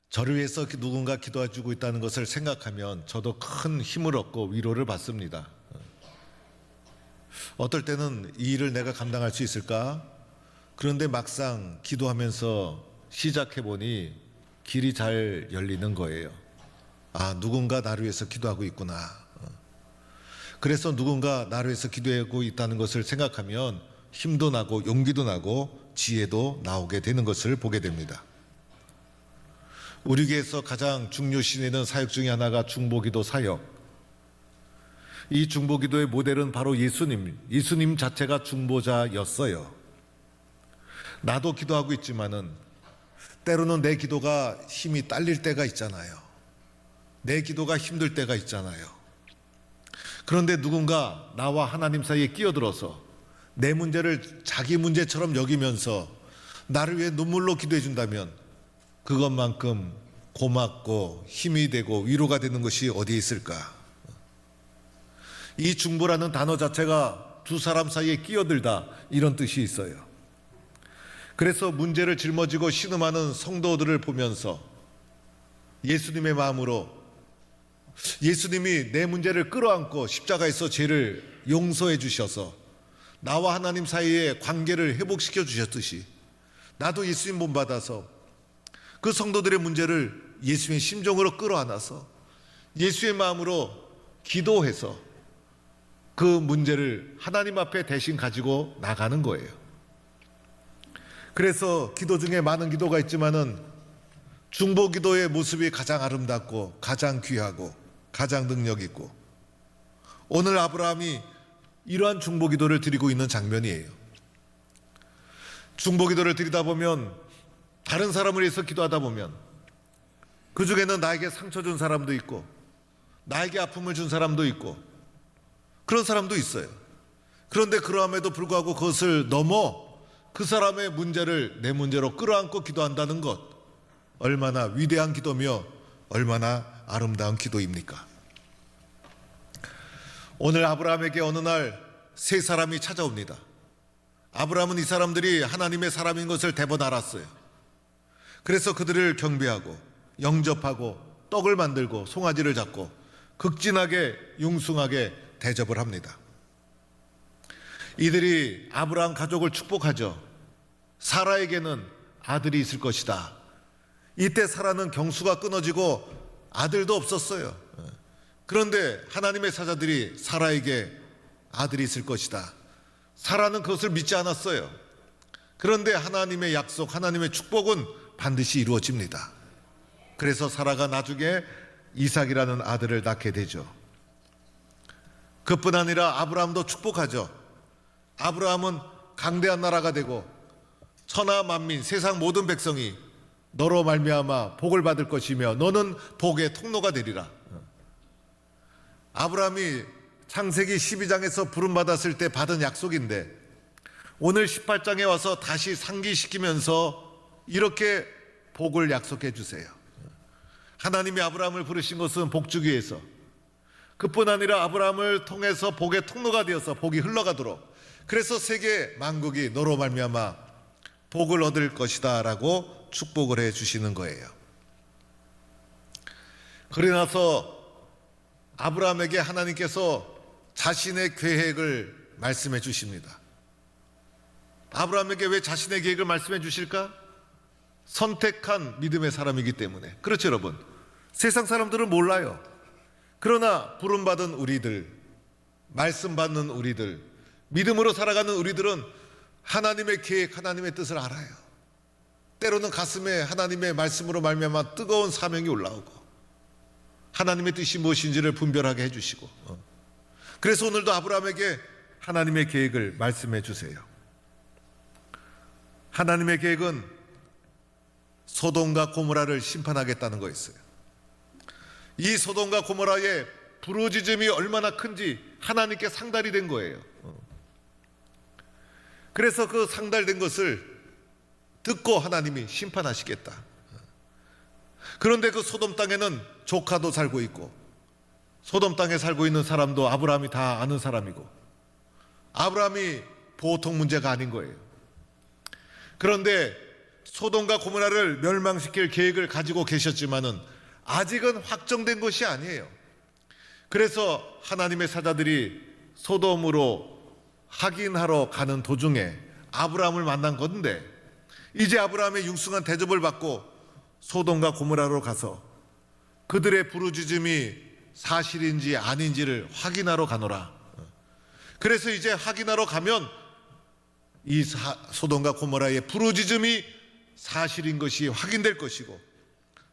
저를 위해서 누군가 기도해주고 있다는 것을 생각하면 저도 큰 힘을 얻고 위로를 받습니다. 어떨 때는 이 일을 내가 감당할 수 있을까? 그런데 막상 기도하면서 시작해보니 길이 잘 열리는 거예요. 아, 누군가 나를 위해서 기도하고 있구나. 그래서 누군가 나를 위해서 기도하고 있다는 것을 생각하면 힘도 나고 용기도 나고 지혜도 나오게 되는 것을 보게 됩니다. 우리 교회에서 가장 중요시 여기는 사역 중에 하나가 중보기도 사역. 이 중보기도의 모델은 바로 예수님 자체가 중보자였어요. 나도 기도하고 있지만은 때로는 내 기도가 힘이 딸릴 때가 있잖아요. 내 기도가 힘들 때가 있잖아요. 그런데 누군가 나와 하나님 사이에 끼어들어서 내 문제를 자기 문제처럼 여기면서 나를 위해 눈물로 기도해 준다면 그것만큼 고맙고 힘이 되고 위로가 되는 것이 어디에 있을까? 이 중보라는 단어 자체가 두 사람 사이에 끼어들다 이런 뜻이 있어요. 그래서 문제를 짊어지고 신음하는 성도들을 보면서 예수님의 마음으로 예수님이 내 문제를 끌어안고 십자가에서 죄를 용서해 주셔서 나와 하나님 사이의 관계를 회복시켜 주셨듯이 나도 예수님 본받아서 그 성도들의 문제를 예수의 심정으로 끌어안아서 예수의 마음으로 기도해서 그 문제를 하나님 앞에 대신 가지고 나가는 거예요. 그래서 기도 중에 많은 기도가 있지만은 중보 기도의 모습이 가장 아름답고 가장 귀하고 가장 능력 있고 오늘 아브라함이 이러한 중보 기도를 드리고 있는 장면이에요. 중보 기도를 드리다 보면 다른 사람을 위해서 기도하다 보면 그 중에는 나에게 상처 준 사람도 있고 나에게 아픔을 준 사람도 있고 그런 사람도 있어요. 그런데 그러함에도 불구하고 그것을 넘어 그 사람의 문제를 내 문제로 끌어안고 기도한다는 것 얼마나 위대한 기도며 얼마나 아름다운 기도입니까? 오늘 아브라함에게 어느 날 세 사람이 찾아옵니다. 아브라함은 이 사람들이 하나님의 사람인 것을 대번 알았어요. 그래서 그들을 경배하고 영접하고 떡을 만들고 송아지를 잡고 극진하게 융숭하게 대접을 합니다. 이들이 아브라함 가족을 축복하죠. 사라에게는 아들이 있을 것이다. 이때 사라는 경수가 끊어지고 아들도 없었어요. 그런데 하나님의 사자들이 사라에게 아들이 있을 것이다. 사라는 그것을 믿지 않았어요. 그런데 하나님의 약속, 하나님의 축복은 반드시 이루어집니다. 그래서 사라가 나중에 이삭이라는 아들을 낳게 되죠. 그뿐 아니라 아브라함도 축복하죠. 아브라함은 강대한 나라가 되고 천하 만민 세상 모든 백성이 너로 말미암아 복을 받을 것이며 너는 복의 통로가 되리라. 아브라함이 창세기 12장에서 부름받았을 때 받은 약속인데 오늘 18장에 와서 다시 상기시키면서 이렇게 복을 약속해 주세요. 하나님이 아브라함을 부르신 것은 복 주기 위해서 그뿐 아니라 아브라함을 통해서 복의 통로가 되어서 복이 흘러가도록 그래서 세계 만국이 너로 말미암아 복을 얻을 것이다 라고 축복을 해 주시는 거예요. 그러고 나서 아브라함에게 하나님께서 자신의 계획을 말씀해 주십니다. 아브라함에게 왜 자신의 계획을 말씀해 주실까? 선택한 믿음의 사람이기 때문에. 그렇죠 여러분. 세상 사람들은 몰라요. 그러나 부름받은 우리들, 말씀 받는 우리들, 믿음으로 살아가는 우리들은 하나님의 계획, 하나님의 뜻을 알아요. 때로는 가슴에 하나님의 말씀으로 말미암아 뜨거운 사명이 올라오고 하나님의 뜻이 무엇인지를 분별하게 해주시고 그래서 오늘도 아브라함에게 하나님의 계획을 말씀해 주세요. 하나님의 계획은 소돔과 고모라를 심판하겠다는 거였어요. 이 소돔과 고모라의 부르짖음이 얼마나 큰지 하나님께 상달이 된 거예요. 그래서 그 상달된 것을 듣고 하나님이 심판하시겠다. 그런데 그 소돔 땅에는 조카도 살고 있고 소돔 땅에 살고 있는 사람도 아브라함이 다 아는 사람이고 아브라함이 보통 문제가 아닌 거예요. 그런데 소돔과 고모라를 멸망시킬 계획을 가지고 계셨지만은 아직은 확정된 것이 아니에요. 그래서 하나님의 사자들이 소돔으로 확인하러 가는 도중에 아브라함을 만난 건데, 이제 아브라함의 융숭한 대접을 받고 소돔과 고모라로 가서 그들의 부르짖음이 사실인지 아닌지를 확인하러 가노라. 그래서 이제 확인하러 가면 이 소돔과 고모라의 부르짖음이 사실인 것이 확인될 것이고,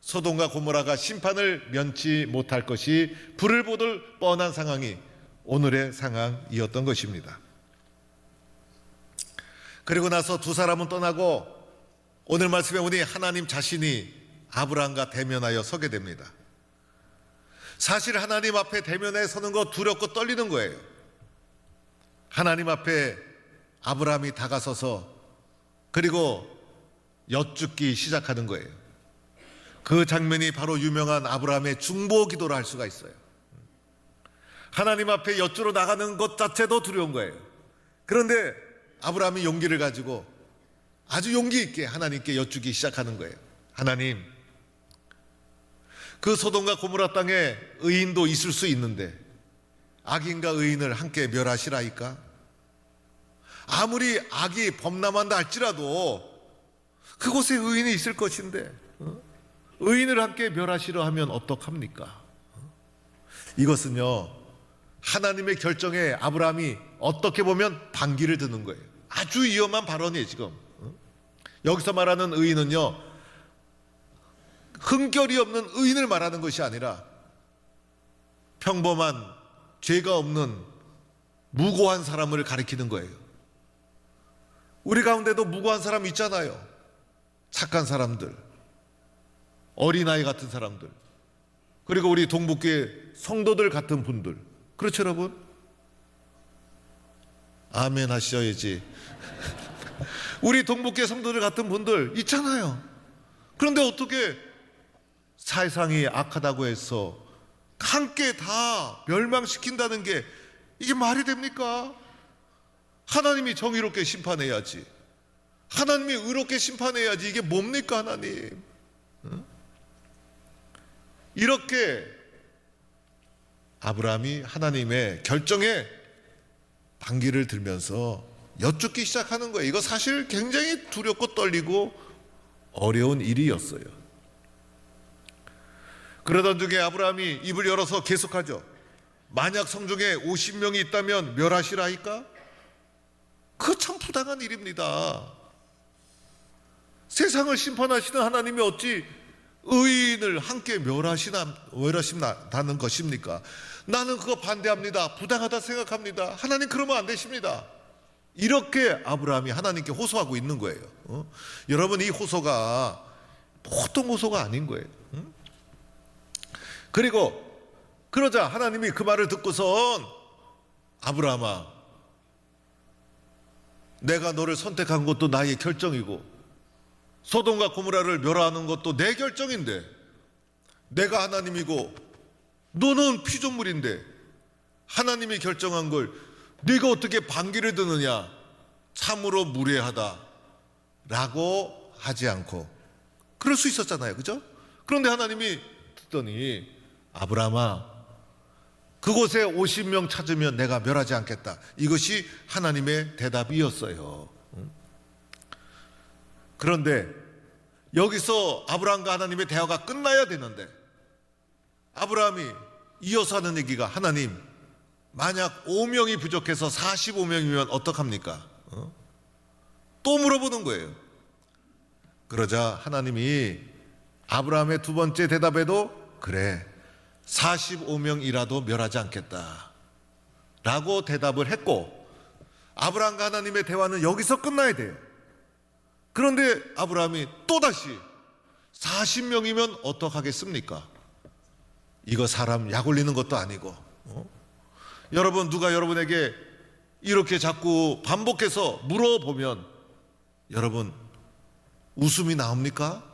소돔과 고모라가 심판을 면치 못할 것이 불을 보듯 뻔한 상황이 오늘의 상황이었던 것입니다. 그리고 나서 두 사람은 떠나고 오늘 말씀에 보니 하나님 자신이 아브라함과 대면하여 서게 됩니다. 사실 하나님 앞에 대면해 서는 거 두렵고 떨리는 거예요. 하나님 앞에 아브라함이 다가서서 그리고 여쭙기 시작하는 거예요. 그 장면이 바로 유명한 아브라함의 중보 기도라 할 수가 있어요. 하나님 앞에 여쭈러 나가는 것 자체도 두려운 거예요. 그런데 아브라함이 용기를 가지고 아주 용기 있게 하나님께 여쭈기 시작하는 거예요. 하나님, 그 소돔과 고모라 땅에 의인도 있을 수 있는데 악인과 의인을 함께 멸하시라이까? 아무리 악이 범람한다 할지라도 그곳에 의인이 있을 것인데 의인을 함께 멸하시려 하면 어떡합니까? 이것은요, 하나님의 결정에 아브라함이 어떻게 보면 반기를 드는 거예요. 아주 위험한 발언이에요. 지금 여기서 말하는 의인은요, 흠결이 없는 의인을 말하는 것이 아니라 평범한 죄가 없는 무고한 사람을 가리키는 거예요. 우리 가운데도 무고한 사람 있잖아요. 착한 사람들, 어린아이 같은 사람들, 그리고 우리 동북교회 성도들 같은 분들, 그렇죠 여러분? 아멘 하셔야지. 우리 동북교회 성도들 같은 분들 있잖아요. 그런데 어떻게 세상이 악하다고 해서 함께 다 멸망시킨다는 게 이게 말이 됩니까? 하나님이 정의롭게 심판해야지, 하나님이 의롭게 심판해야지, 이게 뭡니까 하나님? 이렇게 아브라함이 하나님의 결정에 반기를 들면서 여쭙기 시작하는 거예요. 이거 사실 굉장히 두렵고 떨리고 어려운 일이었어요. 그러던 중에 아브라함이 입을 열어서 계속하죠. 만약 성중에 50명이 있다면 멸하시라이까? 그거 참 부당한 일입니다. 세상을 심판하시는 하나님이 어찌 의인을 함께 멸하신다는 것입니까? 나는 그거 반대합니다. 부당하다 생각합니다. 하나님 그러면 안 되십니다. 이렇게 아브라함이 하나님께 호소하고 있는 거예요. 여러분, 이 호소가 보통 호소가 아닌 거예요. 그리고 그러자 하나님이 그 말을 듣고선 아브라함아, 내가 너를 선택한 것도 나의 결정이고 소돔과 고모라를 멸하는 것도 내 결정인데, 내가 하나님이고 너는 피조물인데 하나님이 결정한 걸 네가 어떻게 반기를 드느냐? 참으로 무례하다 라고 하지 않고, 그럴 수 있었잖아요, 그죠? 그런데 하나님이 듣더니 아브라함아, 그곳에 50명 찾으면 내가 멸하지 않겠다. 이것이 하나님의 대답이었어요. 그런데 여기서 아브라함과 하나님의 대화가 끝나야 되는데 아브라함이 이어서 하는 얘기가, 하나님, 만약 5명이 부족해서 45명이면 어떡합니까? 또 물어보는 거예요. 그러자 하나님이 아브라함의 두 번째 대답에도 그래, 45명이라도 멸하지 않겠다 라고 대답을 했고, 아브라함과 하나님의 대화는 여기서 끝나야 돼요. 그런데 아브라함이 또다시 40명이면 어떡하겠습니까? 이거 사람 약 올리는 것도 아니고, 여러분, 누가 여러분에게 이렇게 자꾸 반복해서 물어보면 여러분 웃음이 나옵니까?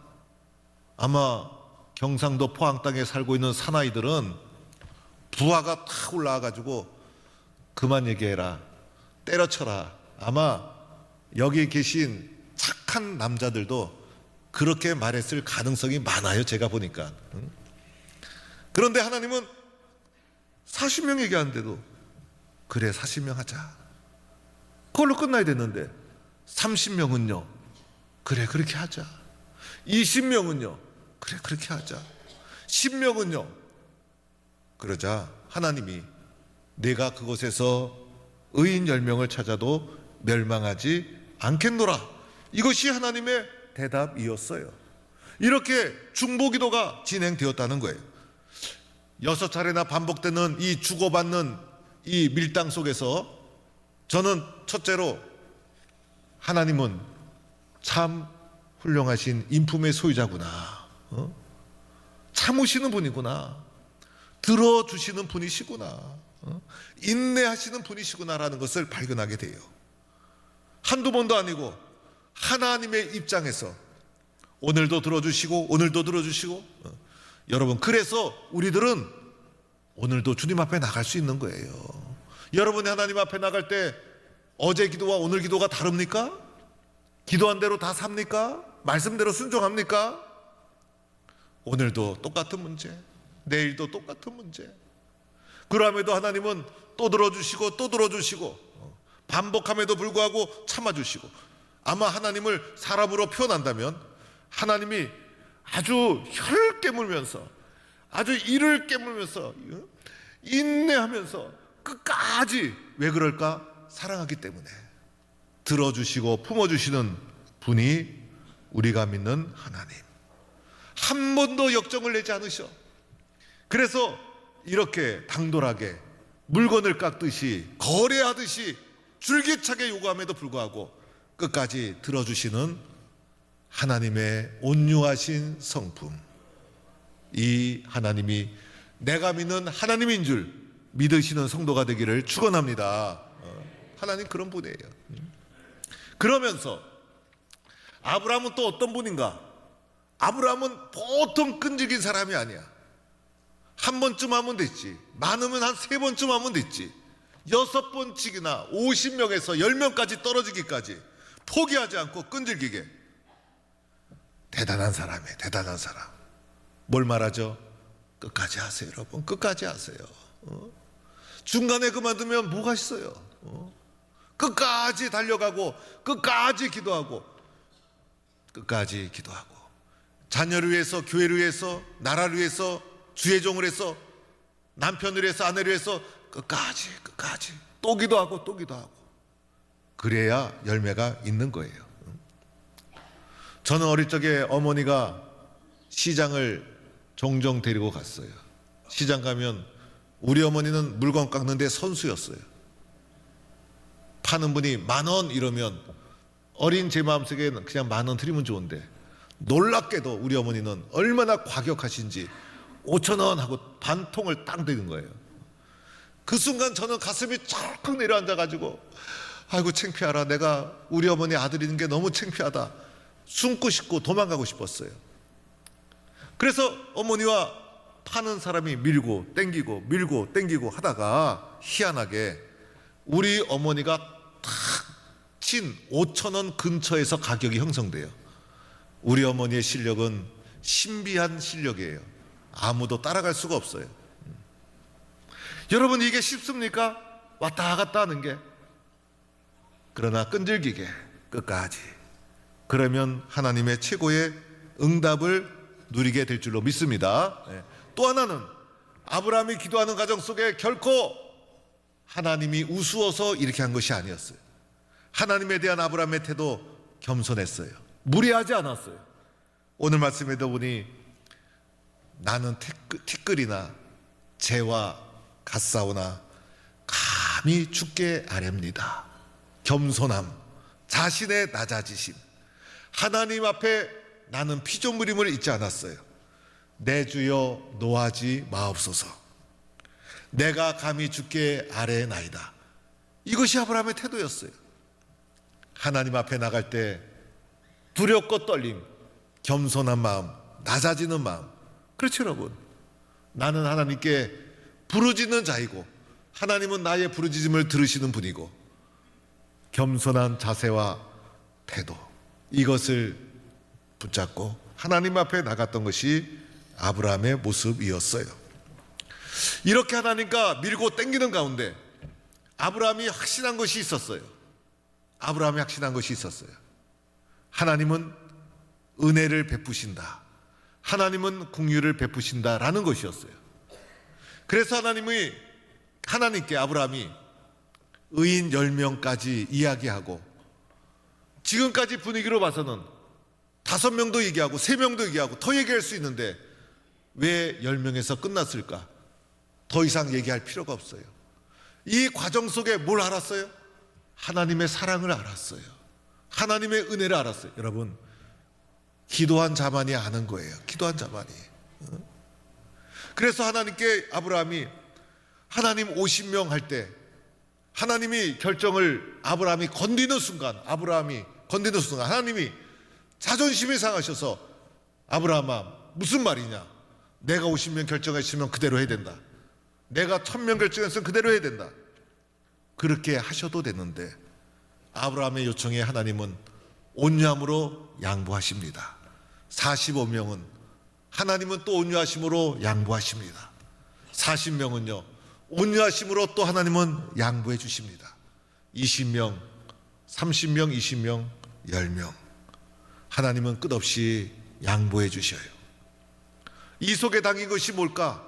아마 경상도 포항 땅에 살고 있는 사나이들은 부하가 탁 올라와가지고 그만 얘기해라, 때려쳐라. 아마 여기 계신 착한 남자들도 그렇게 말했을 가능성이 많아요, 제가 보니까. 그런데 하나님은 40명 얘기하는데도 그래 40명 하자, 그걸로 끝나야 됐는데 30명은요 그래 그렇게 하자, 20명은요 그래 그렇게 하자, 10명은요. 그러자 하나님이 내가 그곳에서 의인 10명을 찾아도 멸망하지 않겠노라, 이것이 하나님의 대답이었어요. 이렇게 중보기도가 진행되었다는 거예요. 6차례나 반복되는 이 주고받는 이 밀당 속에서 저는 첫째로 하나님은 참 훌륭하신 인품의 소유자구나, 참으시는 분이구나, 들어주시는 분이시구나, 인내하시는 분이시구나라는 것을 발견하게 돼요. 한두 번도 아니고 하나님의 입장에서 오늘도 들어주시고 오늘도 들어주시고, 여러분 그래서 우리들은 오늘도 주님 앞에 나갈 수 있는 거예요. 여러분이 하나님 앞에 나갈 때 어제 기도와 오늘 기도가 다릅니까? 기도한 대로 다 삽니까? 말씀대로 순종합니까? 오늘도 똑같은 문제, 내일도 똑같은 문제. 그럼에도 하나님은 또 들어주시고 또 들어주시고, 반복함에도 불구하고 참아주시고, 아마 하나님을 사람으로 표현한다면 하나님이 아주 혀를 깨물면서, 아주 이를 깨물면서, 인내하면서 끝까지, 왜 그럴까? 사랑하기 때문에 들어주시고 품어주시는 분이 우리가 믿는 하나님. 한 번도 역정을 내지 않으셔. 그래서 이렇게 당돌하게 물건을 깎듯이 거래하듯이 줄기차게 요구함에도 불구하고 끝까지 들어주시는 하나님의 온유하신 성품, 이 하나님이 내가 믿는 하나님인 줄 믿으시는 성도가 되기를 축원합니다. 하나님 그런 분이에요. 그러면서 아브라함은 또 어떤 분인가? 아브라함은 보통 끈질긴 사람이 아니야. 한 번쯤 하면 됐지, 많으면 한 3번쯤 하면 됐지, 6번씩이나 50명에서 10명까지 떨어지기까지 포기하지 않고 끈질기게. 대단한 사람이에요, 대단한 사람. 뭘 말하죠? 끝까지 하세요, 여러분. 끝까지 하세요. 중간에 그만두면 뭐가 있어요? 끝까지 달려가고 끝까지 기도하고 끝까지 기도하고, 자녀를 위해서, 교회를 위해서, 나라를 위해서, 주의 종을 해서, 남편을 위해서, 아내를 위해서 끝까지 또 기도하고 또 기도하고, 그래야 열매가 있는 거예요. 저는 어릴 적에 어머니가 시장을 종종 데리고 갔어요. 시장 가면 우리 어머니는 물건 깎는데 선수였어요. 파는 분이 10,000원 이러면 어린 제 마음속에는 그냥 10,000원 드리면 좋은데, 놀랍게도 우리 어머니는 얼마나 과격하신지 5,000원 하고 반 통을 땅 드는 거예요. 그 순간 저는 가슴이 철컥 내려앉아가지고, 아이고 창피하라, 내가 우리 어머니 아들인 게 너무 창피하다, 숨고 싶고 도망가고 싶었어요. 그래서 어머니와 파는 사람이 밀고 땡기고 밀고 땡기고 하다가 희한하게 우리 어머니가 탁 친 5,000원 근처에서 가격이 형성돼요. 우리 어머니의 실력은 신비한 실력이에요. 아무도 따라갈 수가 없어요. 여러분 이게 쉽습니까? 왔다 갔다 하는 게. 그러나 끈질기게 끝까지, 그러면 하나님의 최고의 응답을 누리게 될 줄로 믿습니다. 또 하나는 아브라함이 기도하는 과정 속에 결코 하나님이 우스워서 이렇게 한 것이 아니었어요. 하나님에 대한 아브라함의 태도 겸손했어요. 무례하지 않았어요. 오늘 말씀에도 보니 나는 티끌이나 재와 같사오나 감히 주께 아뢰옵니다. 겸손함, 자신의 낮아지심, 하나님 앞에 나는 피조물임을 잊지 않았어요. 내 주여 노하지 마옵소서, 내가 감히 주께 아뢰나이다. 이것이 아브라함의 태도였어요. 하나님 앞에 나갈 때 두렵고 떨림, 겸손한 마음, 낮아지는 마음. 그렇죠 여러분? 나는 하나님께 부르짖는 자이고 하나님은 나의 부르짖음을 들으시는 분이고, 겸손한 자세와 태도, 이것을 붙잡고 하나님 앞에 나갔던 것이 아브라함의 모습이었어요. 이렇게 하나님과 밀고 당기는 가운데 아브라함이 확신한 것이 있었어요. 아브라함이 확신한 것이 있었어요. 하나님은 은혜를 베푸신다. 하나님은 긍휼을 베푸신다라는 것이었어요. 그래서 하나님께 아브라함이 의인 10명까지 이야기하고, 지금까지 분위기로 봐서는 5명도 얘기하고 3명도 얘기하고 더 얘기할 수 있는데 왜 10명에서 끝났을까? 더 이상 얘기할 필요가 없어요. 이 과정 속에 뭘 알았어요? 하나님의 사랑을 알았어요. 하나님의 은혜를 알았어요. 여러분, 기도한 자만이 아는 거예요. 기도한 자만이. 그래서 하나님께 아브라함이 하나님 50명 할 때 하나님이 결정을 아브라함이 건드리는 순간 하나님이 자존심이 상하셔서 아브라함아, 무슨 말이냐? 내가 50명 결정했으면 그대로 해야 된다. 내가 1000명 결정했으면 그대로 해야 된다. 그렇게 하셔도 되는데 아브라함의 요청에 하나님은 온유함으로 양보하십니다. 45명은 하나님은 또 온유하심으로 양보하십니다. 40명은요 온유하심으로 또 하나님은 양보해 주십니다. 20명, 30명, 20명, 10명 하나님은 끝없이 양보해 주셔요. 이 속에 담긴 것이 뭘까?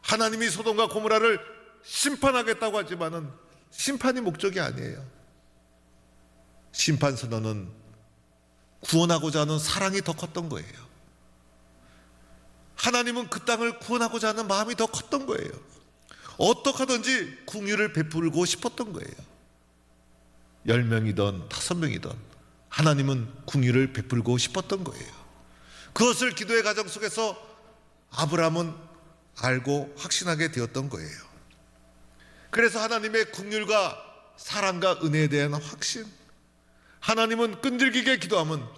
하나님이 소돔과 고모라를 심판하겠다고 하지만은 심판이 목적이 아니에요. 심판 선언은 구원하고자 하는 사랑이 더 컸던 거예요. 하나님은 그 땅을 구원하고자 하는 마음이 더 컸던 거예요. 어떻게 하든지 긍휼을 베풀고 싶었던 거예요. 10명이든 5명이든 하나님은 긍휼을 베풀고 싶었던 거예요. 그것을 기도의 과정 속에서 아브라함은 알고 확신하게 되었던 거예요. 그래서 하나님의 긍휼과 사랑과 은혜에 대한 확신, 하나님은 끈질기게 기도하면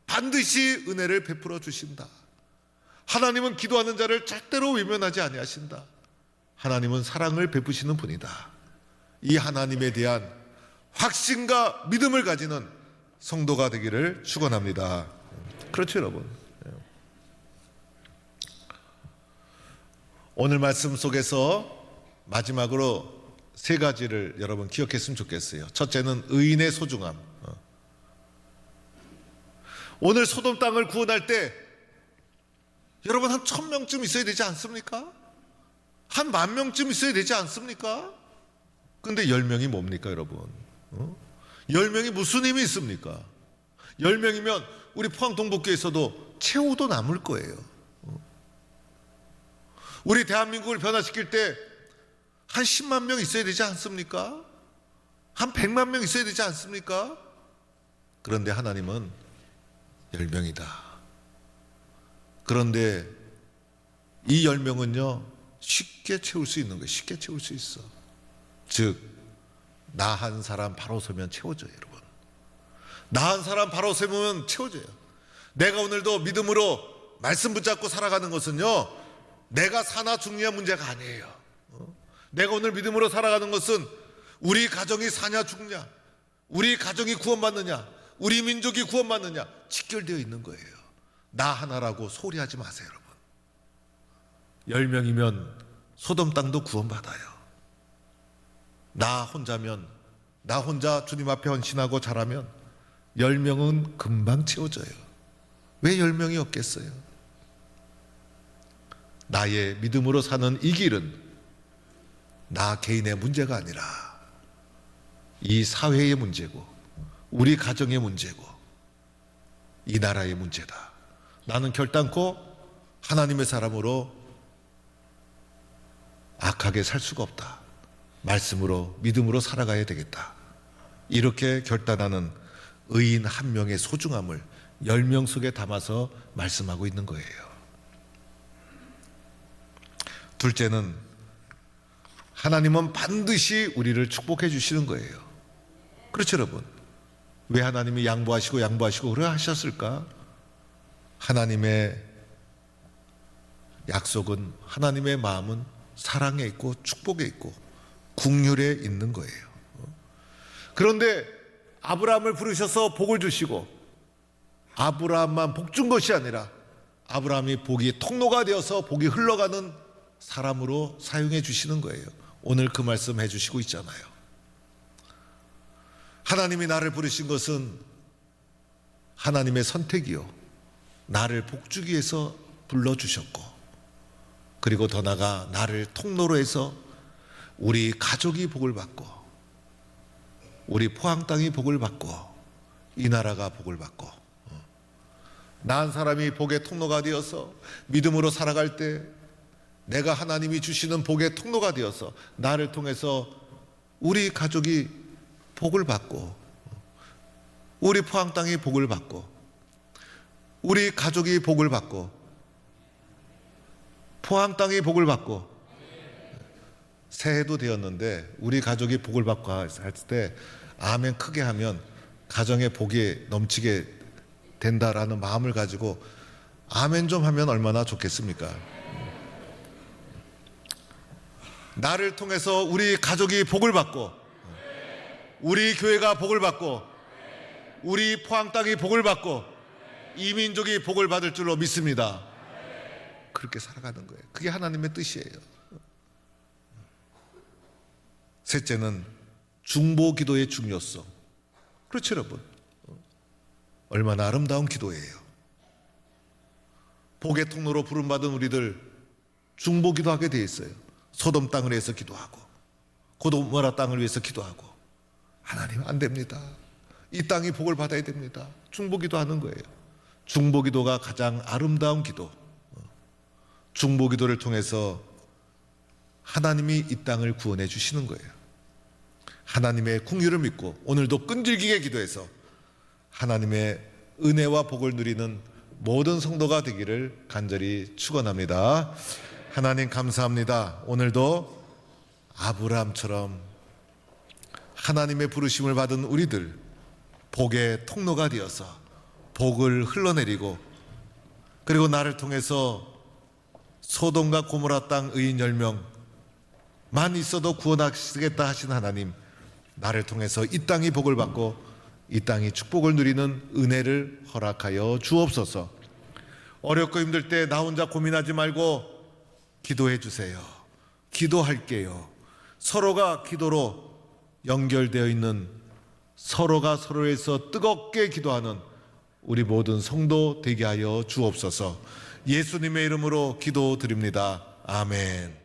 반드시 은혜를 베풀어 주신다. 하나님은 기도하는 자를 절대로 외면하지 아니하신다. 하나님은 사랑을 베푸시는 분이다. 이 하나님에 대한 확신과 믿음을 가지는 성도가 되기를 축원합니다. 그렇죠, 여러분. 오늘 말씀 속에서 마지막으로 3가지를 여러분 기억했으면 좋겠어요. 첫째는 의인의 소중함. 오늘 소돔 땅을 구원할 때 여러분 한 1000명쯤 있어야 되지 않습니까? 한 10,000명쯤 있어야 되지 않습니까? 근데 10명이 뭡니까, 여러분? 10명이 무슨 힘이 있습니까? 10명이면 우리 포항 동북교에서도 최후도 남을 거예요. 우리 대한민국을 변화시킬 때 한 10만 명 있어야 되지 않습니까? 한 100만 명 있어야 되지 않습니까? 그런데 하나님은 10명이다. 그런데 이 10명은요 쉽게 채울 수 있는 거예요. 쉽게 채울 수 있어. 즉, 나 한 사람 바로 서면 채워져요, 여러분. 나 한 사람 바로 서면 채워져요. 내가 오늘도 믿음으로 말씀 붙잡고 살아가는 것은요 내가 사나 죽느냐 문제가 아니에요. 내가 오늘 믿음으로 살아가는 것은 우리 가정이 사냐 죽냐, 우리 가정이 구원받느냐, 우리 민족이 구원받느냐 직결되어 있는 거예요. 나 하나라고 소리하지 마세요, 여러분. 10명이면 소돔 땅도 구원받아요. 나 혼자 주님 앞에 헌신하고 잘하면 10명은 금방 채워져요. 왜 10명이 없겠어요? 나의 믿음으로 사는 이 길은 나 개인의 문제가 아니라 이 사회의 문제고 우리 가정의 문제고 이 나라의 문제다. 나는 결단코 하나님의 사람으로 악하게 살 수가 없다. 말씀으로 믿음으로 살아가야 되겠다. 이렇게 결단하는 의인 한 명의 소중함을 10명 속에 담아서 말씀하고 있는 거예요. 둘째는 하나님은 반드시 우리를 축복해 주시는 거예요. 그렇죠, 여러분? 왜 하나님이 양보하시고 그래 하셨을까? 하나님의 약속은, 하나님의 마음은 사랑에 있고 축복에 있고 긍휼에 있는 거예요. 그런데 아브라함을 부르셔서 복을 주시고 아브라함만 복 준 것이 아니라 아브라함이 복이 통로가 되어서 복이 흘러가는 사람으로 사용해 주시는 거예요. 오늘 그 말씀 해주시고 있잖아요. 하나님이 나를 부르신 것은 하나님의 선택이요, 나를 복주기 위해서 불러주셨고, 그리고 더 나아가 나를 통로로 해서 우리 가족이 복을 받고, 우리 포항 땅이 복을 받고, 이 나라가 복을 받고, 나 한 사람이 복의 통로가 되어서 믿음으로 살아갈 때 내가 하나님이 주시는 복의 통로가 되어서 나를 통해서 우리 가족이 복을 받고, 우리 포항 땅이 복을 받고, 우리 가족이 복을 받고, 포항 땅이 복을 받고, 새해도 되었는데 우리 가족이 복을 받고 할 때 아멘 크게 하면 가정의 복이 넘치게 된다라는 마음을 가지고 아멘 좀 하면 얼마나 좋겠습니까? 나를 통해서 우리 가족이 복을 받고, 우리 교회가 복을 받고, 우리 포항 땅이 복을 받고, 이 민족이 복을 받을 줄로 믿습니다. 그렇게 살아가는 거예요. 그게 하나님의 뜻이에요. 셋째는 중보 기도의 중요성. 그렇죠, 여러분? 얼마나 아름다운 기도예요. 복의 통로로 부름받은 우리들 중보 기도하게 돼 있어요. 소돔 땅을 위해서 기도하고, 고도모라 땅을 위해서 기도하고. 하나님 안 됩니다. 이 땅이 복을 받아야 됩니다. 중보 기도하는 거예요. 중보 기도가 가장 아름다운 기도. 중보 기도를 통해서 하나님이 이 땅을 구원해 주시는 거예요. 하나님의 궁유를 믿고 오늘도 끈질기게 기도해서 하나님의 은혜와 복을 누리는 모든 성도가 되기를 간절히 축원합니다. 하나님 감사합니다. 오늘도 아브라함처럼 하나님의 부르심을 받은 우리들 복의 통로가 되어서 복을 흘러내리고, 그리고 나를 통해서 소돔과 고모라 땅 의인 10명만 있어도 구원하시겠다 하신 하나님, 나를 통해서 이 땅이 복을 받고 이 땅이 축복을 누리는 은혜를 허락하여 주옵소서. 어렵고 힘들 때 나 혼자 고민하지 말고 기도해 주세요. 기도할게요. 서로가 기도로 연결되어 있는, 서로가 서로에서 뜨겁게 기도하는 우리 모든 성도 되게 하여 주옵소서. 예수님의 이름으로 기도드립니다. 아멘.